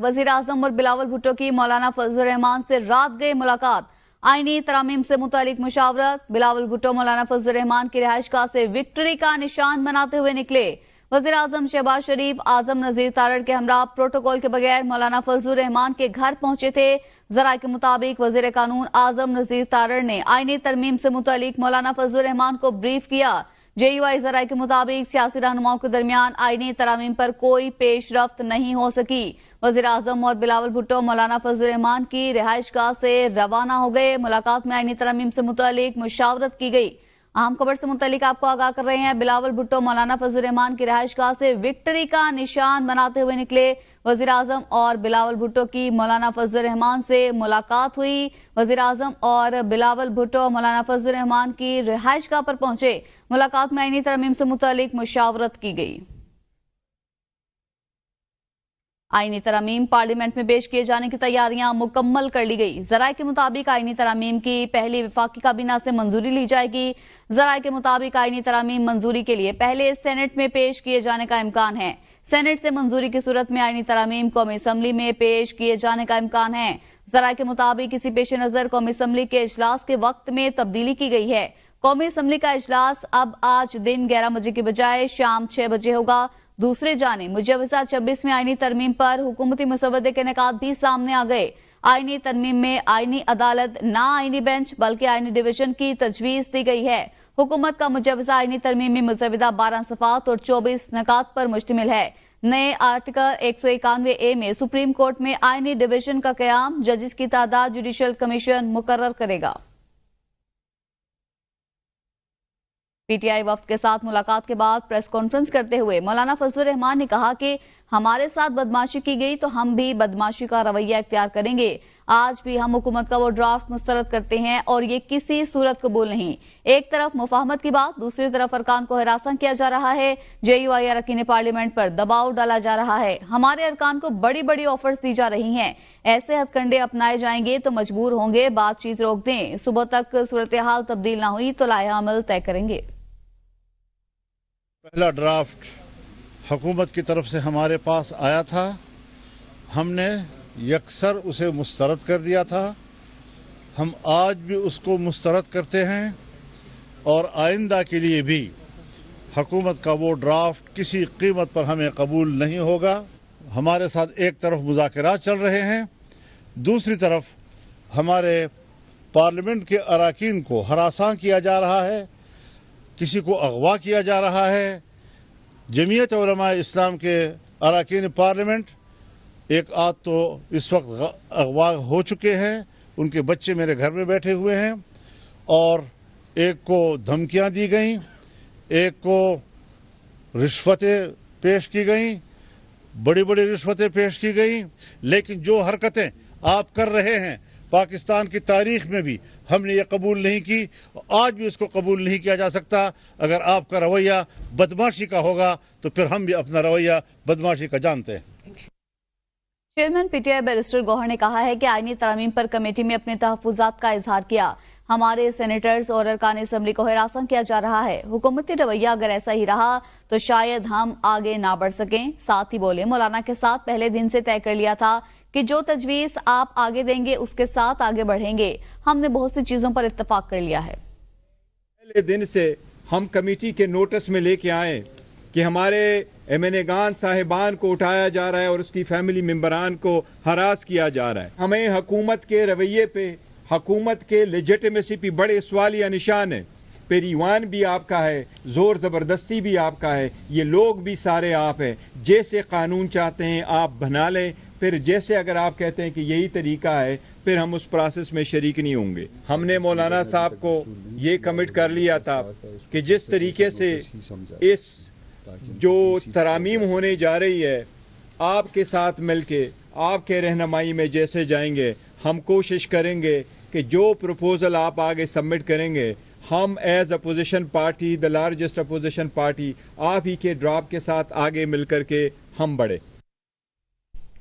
वजीर आजम और बिलावल भुट्टो की मौलाना फजल रहमान से रात गए मुलाकात। आईनी तरामीम से मुतालिक मुशावरत। बिलावल भुट्टो मौलाना फजल रहमान की रिहाइशगाह से विक्ट्री का निशान बनाते हुए निकले। वजीर आजम शहबाज शरीफ आजम नजीर तारड़ के हमरा प्रोटोकॉल के बगैर मौलाना फजल रहमान के घर पहुंचे थे। जराये के मुताबिक वजीर कानून आजम नजीर तारड़ ने आईनी तरमीम से मुतालिक मौलाना फजल रहमान को ब्रीफ किया। JUI जराये के मुताबिक सियासी रहनुमाओं के दरमियान आईनी तरामीम पर कोई पेशरफ्त नहीं हो सकी। वजीर आजम और बिलावल भुट्टो मौलाना फजल रहमान की रिहाइशगाह से रवाना हो गए। मुलाकात में आईनी तरामीम से मुतालिक मुशावरत की गई। अहम खबर से मुतालिक आपको आगाह कर रहे हैं। बिलावल भुट्टो मौलाना फजल रहमान की रिहाइशगाह से विक्ट्री का निशान बनाते हुए निकले। वजीर आजम और बिलावल भुट्टो की मौलाना फजल रहमान से मुलाकात हुई। वजीर आजम और बिलावल भुट्टो मौलाना फजल रहमान की रिहाइशगाह पर पहुंचे। मुलाकात में आईनी तरमीम से मुतालिक मुशावरत की गई। आईनी तरामीम पार्लियामेंट में पेश किए जाने की तैयारियां मुकम्मल कर ली गई। जराये के मुताबिक आईनी तरामीम की पहली वफाकी काबीना से मंजूरी ली जाएगी। जराये के मुताबिक आईनी तरामीम मंजूरी के लिए पहले सेनेट में पेश किए जाने का इम्कान है। सेनेट से मंजूरी की सूरत में आईनी तरामीम कौमी असम्बली में पेश किए जाने का इम्कान है। जराये के मुताबिक इसी पेश नजर कौमी असम्बली के इजलास के वक्त में तब्दीली की गई है। कौमी असम्बली का इजलास अब आज दिन 11 बजे के बजाय शाम 6 बजे होगा। दूसरे जाने मुजव्वज़ा 26 में आईनी तरमीम पर हुकूमती मुसवदे के निकात भी सामने आ गए। आईनी तरमीम में आईनी अदालत ना आईनी बेंच बल्कि आईनी डिवीजन की तजवीज दी गई है। हुकूमत का मुजव्वज़ा आईनी तरमीम में मुजव्वदा 12 सफ़ात और 24 निकात पर मुश्तमिल है। नए आर्टिकल 191A में सुप्रीम कोर्ट में आईनी डिवीजन का क़याम, जजेस की तादाद जुडिशल कमीशन मुकर्रर करेगा। PTI वफ्द के साथ मुलाकात के बाद प्रेस कॉन्फ्रेंस करते हुए मौलाना फजल रहमान ने कहा कि हमारे साथ बदमाशी की गई तो हम भी बदमाशी का रवैया इख्तियार करेंगे। आज भी हम हुकूमत का वो ड्राफ्ट मुस्तरद करते हैं और ये किसी सूरत कबूल नहीं। एक तरफ मुफाहमत की बात, दूसरी तरफ अरकान को हरासा किया जा रहा है। JUI अरकान पार्लियामेंट पर दबाव डाला जा रहा है। हमारे अरकान को बड़ी बड़ी ऑफर्स दी जा रही हैं। ऐसे हथकंडे अपनाए जाएंगे तो मजबूर होंगे बातचीत रोक दें। सुबह तक सूरत हाल तब्दील न हुई तो लाया अमल तय करेंगे। पहला ड्राफ्ट हुकूमत की तरफ से हमारे पास आया था। हमने यकसर उसे मुस्तरद कर दिया था। हम आज भी उसको मुस्तरद करते हैं और आइंदा के लिए भी हुकूमत का वो ड्राफ्ट किसी कीमत पर हमें कबूल नहीं होगा। हमारे साथ एक तरफ मुज़ाकरात चल रहे हैं, दूसरी तरफ हमारे पार्लियामेंट के अरकान को हरासा किया जा रहा है, किसी को अगवा किया जा रहा है। जमीयत उलमा इस्लाम के अरकान पार्लियामेंट एक आध तो इस वक्त अगवा हो चुके हैं, उनके बच्चे मेरे घर में बैठे हुए हैं और एक को धमकियां दी गई, एक को रिश्वतें पेश की गई, बड़ी बड़ी रिश्वतें पेश की गई। लेकिन जो हरकतें आप कर रहे हैं पाकिस्तान की तारीख में भी हमने ये कबूल नहीं की, आज भी इसको कबूल नहीं किया जा सकता। अगर आपका रवैया बदमाशी का होगा तो फिर हम भी अपना रवैया बदमाशी का जानते हैं। चेयरमैन PTI बैरिस्टर गौहर ने कहा है कि आईनी तरामीम पर कमेटी में अपने तहफ़्फ़ुज़ात का इजहार किया। हमारे सेनेटर्स और अरकान असम्बली को हरासा किया जा रहा है। हुकूमती रवैया अगर ऐसा ही रहा तो शायद हम आगे ना बढ़ सकें। साथ ही बोले, मौलाना के साथ पहले दिन से तय कर लिया था कि जो तजवीज़ आप आगे देंगे उसके साथ आगे बढ़ेंगे। हमने बहुत सी चीज़ों पर इत्तफाक कर लिया है। पहले दिन से हम कमेटी के नोटिस में लेके आए कि हमारे एमएनएगान साहिबान को उठाया जा रहा है और उसकी फैमिली मेंबरान को हरास किया जा रहा है। हमें हुकूमत के रवैये पे, हुकूमत के लेजिटिमेसी पे बड़े सवालिया निशान है। पेरीवान भी आपका है, जोर ज़बरदस्ती भी आपका है, ये लोग भी सारे आप हैं। जैसे कानून चाहते हैं आप बना लें, फिर जैसे अगर आप कहते हैं कि यही तरीका है फिर हम उस प्रोसेस में शरीक नहीं होंगे। हमने मौलाना साहब को ये कमिट कर लिया था कि जिस तरीके से इस जो तरामीम होने जा रही है आपके साथ मिलके आपके रहनुमाई में जैसे जाएंगे, हम कोशिश करेंगे कि जो प्रपोजल आप आगे सबमिट करेंगे हम as opposition party, the largest opposition party, आप ही के ड्राफ्ट के साथ आगे मिलकर के हम बढ़े।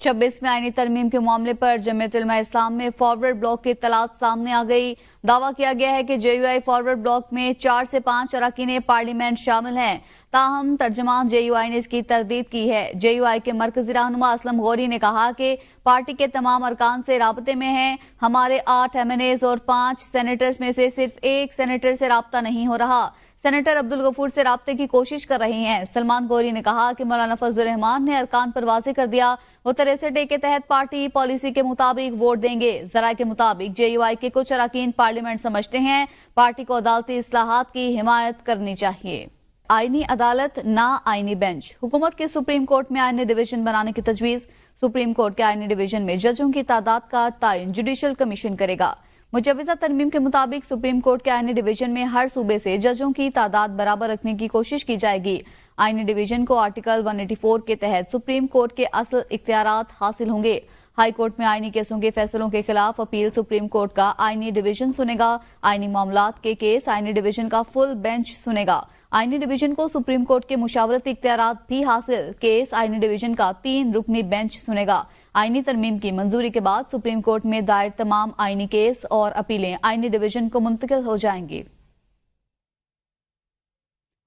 26वें आईनी तरमीम के मामले पर जमीयत उलमा इस्लाम में फॉरवर्ड ब्लॉक की इत्तलात सामने आ गई। दावा किया गया है कि JUI फॉरवर्ड ब्लॉक में 4 से 5 अरकान पार्लियामेंट शामिल हैं। ताहम तर्जमान JUI ने इसकी तरदीद की है। JUI के मरकजी रहनुमा असलम गौरी ने कहा कि पार्टी के तमाम अरकान से राबते में हैं। हमारे 8 MNAs और 5 सेनेटर्स में से सिर्फ 1 सेनेटर से राबता नहीं हो रहा। सेनेटर अब्दुल गफूर से राब्ते की कोशिश कर रही हैं। सलमान गौरी ने कहा कि मौलाना फजल रहमान ने अरकान पर वाज़ेह कर दिया, वो 63A के तहत पार्टी पॉलिसी के मुताबिक वोट देंगे। जरा के मुताबिक JUI के कुछ अरकान पार्लियामेंट समझते हैं पार्टी को अदालती इस्लाहात की हिमायत करनी चाहिए। आईनी अदालत ना आईनी बेंच, हुकूमत के सुप्रीम कोर्ट में आईनी डिवीजन बनाने की तजवीज। सुप्रीम कोर्ट के आईनी डिवीजन में जजों की तादाद का तयन जुडिशल कमीशन करेगा। मुजवजा तरमीम के मुताबिक सुप्रीम कोर्ट के आईनी डिवीजन में हर सूबे से जजों की तादाद बराबर रखने की कोशिश की जाएगी। आईनी डिवीजन को आर्टिकल 184 के तहत सुप्रीम कोर्ट के असल इख्तियारात हासिल होंगे। हाई कोर्ट में आईनी केसों के फैसलों के खिलाफ अपील सुप्रीम कोर्ट का आईनी डिवीजन सुनेगा। आईनी मामलात के केस आईनी डिवीजन का फुल बेंच सुनेगा। आईनी डिवीजन को सुप्रीम कोर्ट के मुशावरती इख्तियारात भी हासिल, केस आईनी डिवीजन का 3 रुकनी बेंच सुनेगा। आईनी तरमीम की मंजूरी के बाद सुप्रीम कोर्ट में दायर तमाम आईनी केस और अपीलें आईनी डिवीजन को मुंतकिल हो जाएंगी।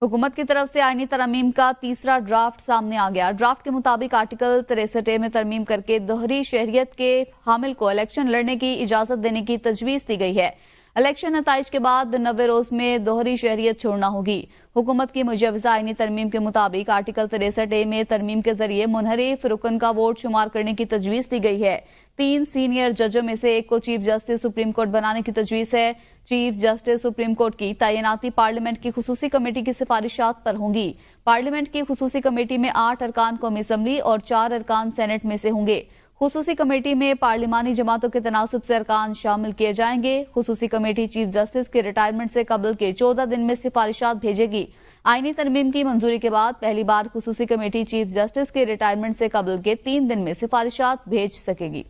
हुकूमत की तरफ से आईनी तरमीम का तीसरा ड्राफ्ट सामने आ गया। ड्राफ्ट के मुताबिक आर्टिकल 63A में तरमीम करके दोहरी शहरियत के हामिल को इलेक्शन लड़ने की इजाजत देने की तजवीज दी गई है। इलेक्शन नताइज के बाद 90 रोज में दोहरी शहरियत छोड़ना होगी। हुकूमत की मुजवजा आईनी तरमीम के मुताबिक आर्टिकल 63A में तरमीम के जरिए मुनहरिफ रुकन का वोट शुमार करने की तजवीज दी गई है। 3 सीनियर जजों में से एक को चीफ जस्टिस सुप्रीम कोर्ट बनाने की तजवीज है। चीफ जस्टिस सुप्रीम कोर्ट की तैनाती पार्लियामेंट की खुसूसी कमेटी की सिफारिशात पर होंगी। पार्लियामेंट की खुसूसी कमेटी में 8 अरकान कौमी असम्बली और 4 अरकान सेनेट में से होंगे। खुसूसी कमेटी में पार्लिमानी जमातों के तनासुब से अरकान शामिल किए जाएंगे। खुसूसी कमेटी चीफ जस्टिस के रिटायरमेंट से कबल के 14 दिन में सिफारिशात भेजेगी। आईनी तरमीम की मंजूरी के बाद पहली बार खुसूसी कमेटी चीफ जस्टिस के रिटायरमेंट से कबल के 3 दिन में सिफारिशात भेज सकेगी।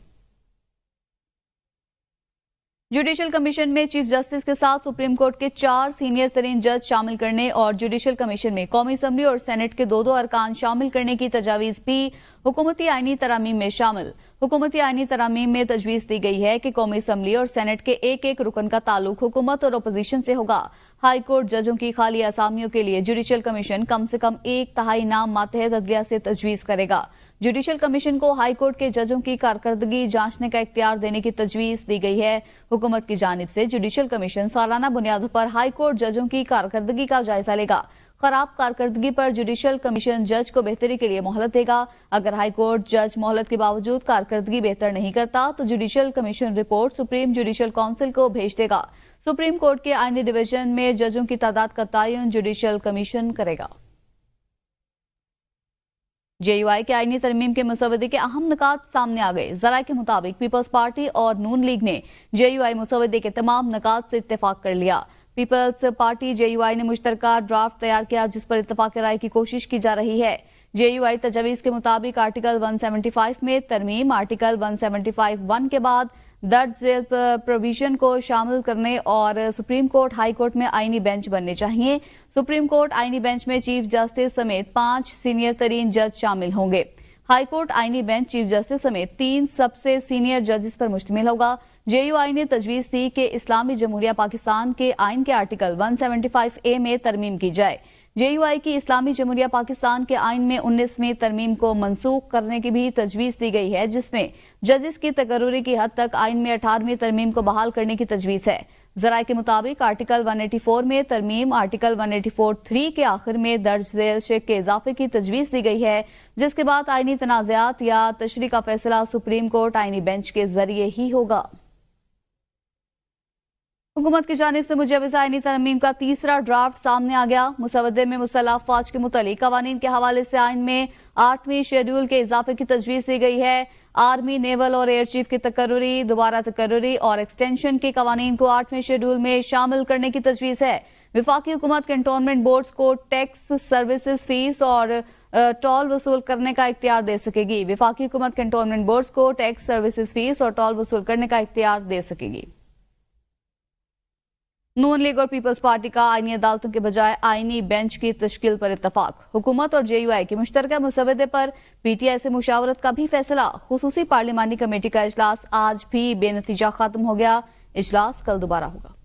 जुडिशल कमीशन में चीफ जस्टिस के साथ सुप्रीम कोर्ट के 4 सीनियर तरीन जज शामिल करने और जुडिशल कमीशन में कौमी असम्बली और सेनेट के 2-2 अरकान शामिल करने की तजावीज भी हुकूमती आईनी तरामीम में शामिल। हुकूमती आईनी तरामीम में तजवीज दी गई है कि कौमी असम्बली और सेनेट के एक रुकन का ताल्लुक हुकूमत और अपोजिशन से होगा। हाई कोर्ट जजों की खाली असामियों के लिए जुडिशल कमीशन कम से कम 1/3 नाम मातहत अदलिया से तजवीज करेगा। जुडिशल कमीशन को हाई कोर्ट के जजों की कारकर्दगी जांचने का इख्तियार देने की तजवीज दी गई है। हुकूमत की जानिब से जुडिशल कमीशन सालाना बुनियादों पर हाई कोर्ट जजों की कारकर्दगी का जायजा लेगा। खराब कारकर्दगी पर जुडिशल कमीशन जज को बेहतरी के लिए मोहलत देगा। अगर हाई कोर्ट जज मोहलत के बावजूद कारकर्दगी बेहतर नहीं करता तो judicial commission report supreme judicial council को भेज देगा। सुप्रीम कोर्ट के आईनी डिवीजन में जजों की तादाद का तयन जुडिशल कमीशन करेगा। JUI के आईनी तरमीम के मसवदे के अहम निकात सामने आ गए। जराये के मुताबिक पीपल्स पार्टी और नून लीग ने JUI मसवदे के तमाम निकात से इत्तेफाक कर लिया। पीपल्स पार्टी JUI ने मुश्तरका ड्राफ्ट तैयार किया जिस पर इत्तेफाक राय की कोशिश की जा रही है। JUI तजवीज़ के मुताबिक आर्टिकल 175 में तरमीम, आर्टिकल 175(1) के बाद दर्ज झेल प्रोविजन को शामिल करने और सुप्रीम कोर्ट हाई कोर्ट में आईनी बेंच बनने चाहिए। सुप्रीम कोर्ट आईनी बेंच में चीफ जस्टिस समेत 5 सीनियर तरीन जज शामिल होंगे। हाई कोर्ट आईनी बेंच चीफ जस्टिस समेत 3 सबसे सीनियर जजेस पर मुश्तमिल होगा। JUI ने तजवीज दी कि इस्लामी जमहूरिया पाकिस्तान के आइन के आर्टिकल 175A में तरमीम की जाए। JUI की इस्लामी जमहूरिया पाकिस्तान के आइन में 19वीं तरमीम को मनसूख करने की भी तजवीज दी गई है, जिसमें जजेस की तकर्रुरी की हद तक आइन में 18वीं तरमीम को बहाल करने की तजवीज है। जराये के मुताबिक आर्टिकल 184 में तरमीम, आर्टिकल 184(3) के आखिर में दर्ज झेल शेख के इजाफे की तजवीज दी गई है, जिसके बाद आइनी तनाज़ात या तशरी का फैसला सुप्रीम कोर्ट आइनी बेंच के जरिए ही होगा। हुकूमत की जानिब से मुजवजा आईनी तरमीम का तीसरा ड्राफ्ट सामने आ गया। मुसवदे में मुसल्लह अफवाज के मुतालिक कवानीन के हवाले से आइन में 8वीं शेड्यूल के इजाफे की तजवीज दी गई है। आर्मी, नेवल और एयर चीफ की तकर्रुरी, दोबारा तकर्रुरी और एक्सटेंशन के कवानीन को 8वें शेड्यूल में शामिल करने की तजवीज है। विफाकी हुकूमत कैंटोनमेंट बोर्ड्स को टैक्स, सर्विसेज फीस और टॉल वसूल करने का इख्तियार दे सकेगी। विफाकी हुकूमत कैंटोनमेंट बोर्ड्स को टैक्स, सर्विसेज फीस और टॉल वसूल करने का इख्तियार दे सकेगी। नून लीग और पीपल्स पार्टी का आईनी अदालतों के बजाय आईनी बेंच की तश्कील पर इत्तफाक। हुकूमत और JUI के मुश्तरका मुसवदे पर PTI से मुशावरत का भी फैसला। खुसूसी पार्लिमानी कमेटी का इजलास आज भी बेनतीजा खत्म हो गया। इजलास कल दोबारा होगा।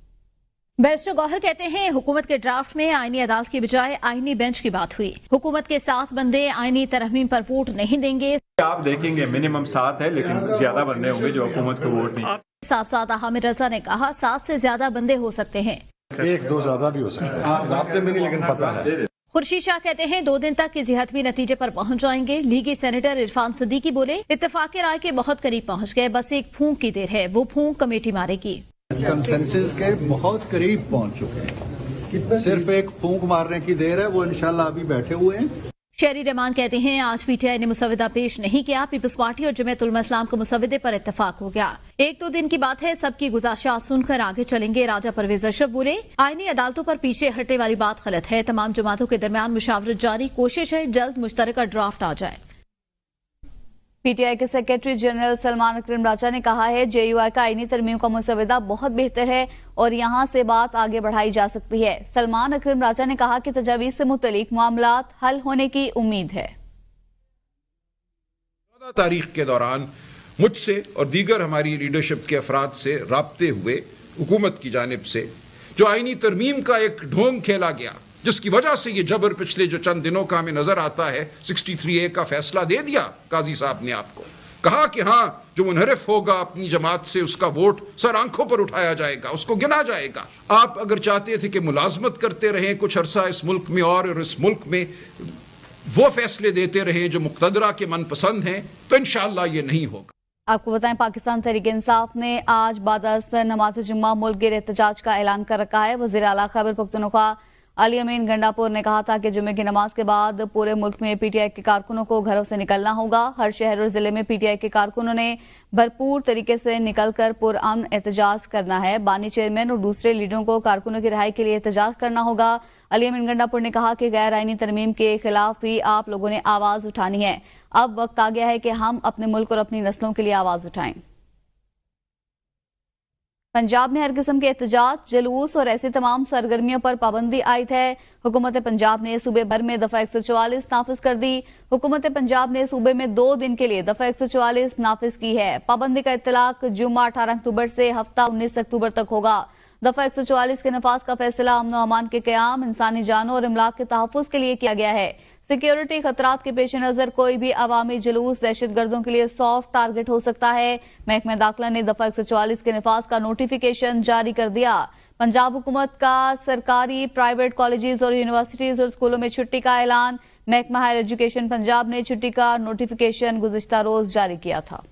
बैरिस्टर गौहर कहते हैं हुकूमत के ड्राफ्ट में आईनी अदालत की बजाय आईनी बेंच की बात हुई। हुकूमत के 7 बंदे आईनी तरमीम पर वोट नहीं देंगे। आप देखेंगे मिनिमम 7 है, लेकिन ज्यादा बंदे होंगे जो हुकूमत को वोट नहीं। साहबजादा हामिद रजा ने कहा 7 से ज्यादा बंदे हो सकते हैं। 1-2 ज्यादा भी हो सकते हैं, राब्ते में नहीं, लेकिन पता है। खुर्शीद शाह कहते हैं 2 दिन तक किसी हतमी नतीजे पर पहुंच जाएंगे। लीगी सेनेटर इरफान सिद्दीकी बोले इत्तेफाक राय के बहुत करीब पहुंच गए, बस एक फूंक की देर है, वो फूंक कमेटी मारेगी। कंसेंसस के बहुत करीब पहुंच चुके हैं, सिर्फ एक फूंक मारने की देर है, वो इंशाल्लाह अभी बैठे हुए हैं। शहरी रहमान कहते हैं आज PTI ने मुसवदा पेश नहीं किया। पीपल्स पार्टी और जमीयत उलमा इस्लाम के मुसवदे पर इत्तफाक हो गया। 1-2 दिन की बात है, सबकी गुजारिशात सुनकर आगे चलेंगे। राजा परवेज अशरफ बोले आईनी अदालतों पर पीछे हटने वाली बात गलत है। तमाम जमातों के दरमियान मुशावरत जारी, कोशिश है जल्द मुश्तरका ड्राफ्ट आ जाए। PTI के सेक्रेटरी जनरल सलमान अकरम राजा ने कहा है JUI का आईनी तरमीम का मुसवदा बहुत बेहतर है और यहां से बात आगे बढ़ाई जा सकती है। सलमान अकरम राजा ने कहा कि तजावीज से मुतलिक मामलात हल होने की उम्मीद है। 14 तारीख के दौरान मुझसे और दीगर हमारी लीडरशिप के अफराद से राब्ते हुए हुकूमत की जानिब से जो आईनी तरमीम का एक ढोंग खेला गया, जिसकी वजह से ये जबर पिछले जो चंद दिनों का हमें नजर आता है। 63A का फैसला दे दिया काजी साहब ने, आपको कहा कि हाँ जो मुनहरिफ होगा अपनी जमात से उसका वोट सर आंखों पर उठाया जाएगा, उसको गिना जाएगा। आप अगर चाहते थे कि मुलाजमत करते रहें कुछ अरसा इस मुल्क में और इस मुल्क में वो फैसले देते रहें जो मुक्तदरा के मनपसंद हैं, तो इंशाअल्लाह ये नहीं होगा। आपको बताएं पाकिस्तान तहरीक इंसाफ ने आज बाद असर नमाज जुम्मा मुल्क गिर एहतजाज का ऐलान कर रखा है। वज़ीर आला खैबर पख्तूनख्वा अली अमीन गंडापुर ने कहा था कि जुम्मे की नमाज के बाद पूरे मुल्क में PTI के कारकुनों को घरों से निकलना होगा। हर शहर और जिले में PTI के कारकुनों ने भरपूर तरीके से निकलकर पुरअमन एहतजाज करना है। बानी चेयरमैन और दूसरे लीडरों को कारकुनों की रिहाई के लिए एहतजाज करना होगा। अली अमीन गंडापुर ने कहा कि गैर आईनी तरमीम के खिलाफ भी आप लोगों ने आवाज उठानी है। अब वक्त आ गया है कि हम अपने मुल्क और अपनी नस्लों के लिए आवाज उठाएं। पंजाब में हर किस्म के एहतजाज, जुलूस और ऐसी तमाम सरगर्मियों पर पाबंदी आयद है। हुकूमत पंजाब ने सूबे भर में दफा 144 नाफिज कर दी। हुकूमत पंजाब ने सूबे में 2 दिन के लिए दफा 144 नाफिज की है। पाबंदी का इतलाक जुम्मा 18 अक्टूबर से हफ्ता 19 अक्टूबर तक होगा। दफा 144 के नफाज का फैसला अमन अमान के क़याम, इंसानी जानों और इमलाक के तहफ़्फ़ुज़ के लिए किया गया है। सिक्योरिटी खतरात के पेश नजर कोई भी अवामी जुलूस दहशतगर्दों के लिए सॉफ्ट टारगेट हो सकता है। महकमा दाखिला ने दफा 144 के नफाज का नोटिफिकेशन जारी कर दिया। पंजाब हुकूमत का सरकारी, प्राइवेट कॉलेजेस और यूनिवर्सिटीज और स्कूलों में छुट्टी का ऐलान। महकमा हायर एजुकेशन पंजाब ने छुट्टी का नोटिफिकेशन गुज़िश्ता रोज जारी किया था।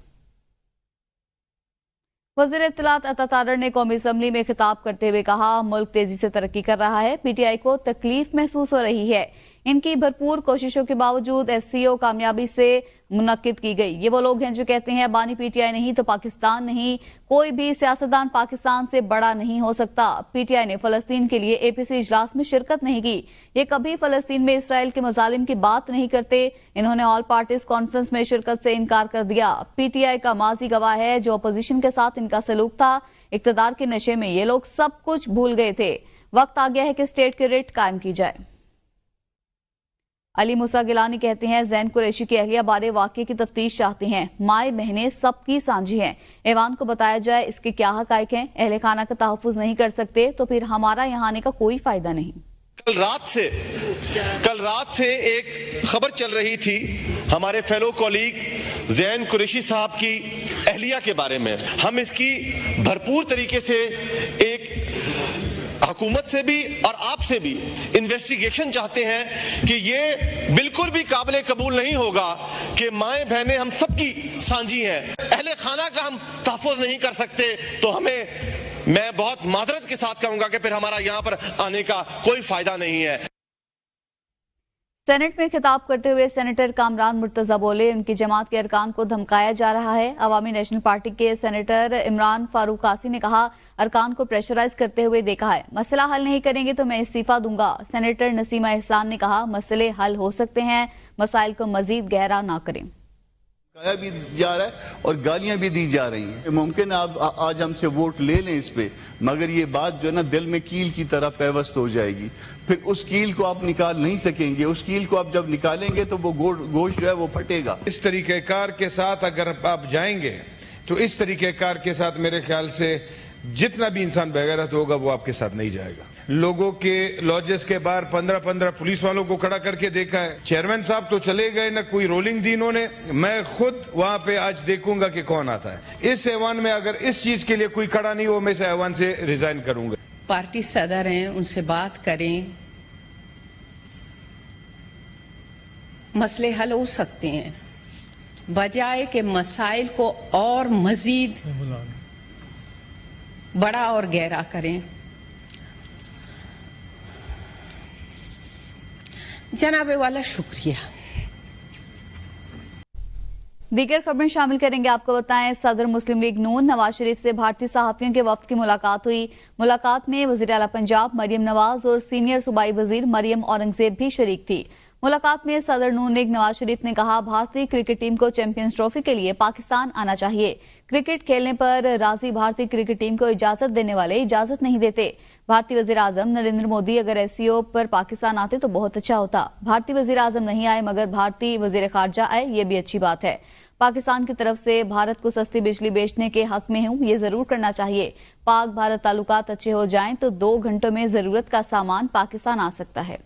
वज़ीर इत्तलात अता तारड़ ने कौमी असम्बली में खिताब करते हुए कहा मुल्क तेजी से तरक्की कर रहा है। PTI को तकलीफ महसूस हो रही है। इनकी भरपूर कोशिशों के बावजूद SCO कामयाबी से मुनक्किद की गई। ये वो लोग हैं जो कहते हैं बानी PTI नहीं तो पाकिस्तान नहीं। कोई भी सियासतदान पाकिस्तान से बड़ा नहीं हो सकता। PTI ने फलस्तीन के लिए APC इजलास में शिरकत नहीं की। ये कभी फलस्तीन में इसराइल के मजालिम की बात नहीं करते। इन्होंने ऑल पार्टीज कॉन्फ्रेंस में शिरकत से इनकार कर दिया। PTI का माजी गवाह है जो अपोजिशन के साथ इनका सलूक था। इक्तदार के नशे में ये लोग सब कुछ भूल गए थे। वक्त आ गया है कि स्टेट की रिट कायम की जाए। अली मूसा गिलानी कहते हैं जैन कुरैशी की अहलिया बारे वाक़े की तफ्तीश चाहते हैं। माए बहनें सबकी सांझी हैं। ऐवान को बताया जाए इसके क्या हक़ाइक़ हैं। अहले खाना का तहफ़्फ़ुज़ नहीं कर सकते तो फिर हमारा यहाँ आने का कोई फायदा नहीं। कल रात से एक खबर चल रही थी हमारे फेलो कॉलीग जैन कुरैशी साहब की अहलिया के बारे में। हम इसकी भरपूर तरीके से एक हुकूमत से भी और आपसे भी इन्वेस्टिगेशन चाहते हैं कि ये बिल्कुल भी काबिल कबूल नहीं होगा कि माएं बहनें हम सबकी सांझी हैं। अहले खाना का हम तहफ़्फ़ुज़ नहीं कर सकते तो मैं बहुत माजरत के साथ कहूंगा कि फिर हमारा यहाँ पर आने का कोई फायदा नहीं है। सेनेट में खिताब करते हुए सेनेटर कामरान मुर्तजा बोले उनकी जमात के अरकान को धमकाया जा रहा है। अवामी नेशनल पार्टी के सेनेटर इमरान फारूक कासी ने कहा अरकान को प्रेशराइज करते हुए देखा है। मसला हल नहीं करेंगे तो मैं इस्तीफा दूंगा। सेनेटर नसीमा एहसान ने कहा मसले हल हो सकते हैं, मसाइल को मजीद गहरा ना करें। کہا بھی جا رہا ہے اور گالیاں بھی دی جا رہی ہیں. ممکن ہے آپ آج ہم سے ووٹ لے لیں اس پہ، مگر یہ بات جو ہے نا دل میں کیل کی طرح پیوست ہو جائے گی. پھر اس کیل کو آپ نکال نہیں سکیں گے. اس کیل کو آپ جب نکالیں گے تو وہ گوشت جو ہے وہ پھٹے گا. اس طریقہ کار کے ساتھ اگر آپ جائیں گے تو اس طریقہ کار کے ساتھ میرے خیال سے جتنا بھی انسان بغیرت ہوگا وہ آپ کے ساتھ نہیں جائے گا. لوگوں کے لاجز کے باہر 15 پولیس والوں کو کھڑا کر کے دیکھا ہے. چیئرمین صاحب تو چلے گئے، نہ کوئی رولنگ دی انہوں نے. میں خود وہاں پہ آج دیکھوں گا کہ کون آتا ہے. اس ایوان میں اگر اس چیز کے لیے کوئی کھڑا نہیں ہو میں اس ایوان سے ریزائن کروں گا. پارٹی صدر ہیں، ان سے بات کریں، مسئلے حل ہو سکتے ہیں، بجائے کہ مسائل کو اور مزید بڑا اور گہرا کریں. جناب والا شکریہ. دیگر خبریں شامل کریں گے. آپ کو بتائیں صدر مسلم لیگ نون نواز شریف سے بھارتی صحافیوں کے وفد کی ملاقات ہوئی. ملاقات میں وزیر اعلیٰ پنجاب مریم نواز اور سینئر صوبائی وزیر مریم اورنگزیب بھی شریک تھی. ملاقات میں صدر نون لیگ نواز شریف نے کہا بھارتی کرکٹ ٹیم کو چیمپئنز ٹرافی کے لیے پاکستان آنا چاہیے. کرکٹ کھیلنے پر راضی بھارتی کرکٹ ٹیم کو اجازت دینے والے اجازت نہیں دیتے. بھارتی وزیر اعظم نریندر مودی اگر SCO پر پاکستان آتے تو بہت اچھا ہوتا. بھارتی وزیر اعظم نہیں آئے مگر بھارتی وزیر خارجہ آئے، یہ بھی اچھی بات ہے. پاکستان کی طرف سے بھارت کو سستی بجلی بیچنے کے حق میں ہوں، یہ ضرور کرنا چاہیے. پاک بھارت تعلقات اچھے ہو جائیں تو 2 گھنٹوں میں ضرورت کا سامان پاکستان آ سکتا ہے.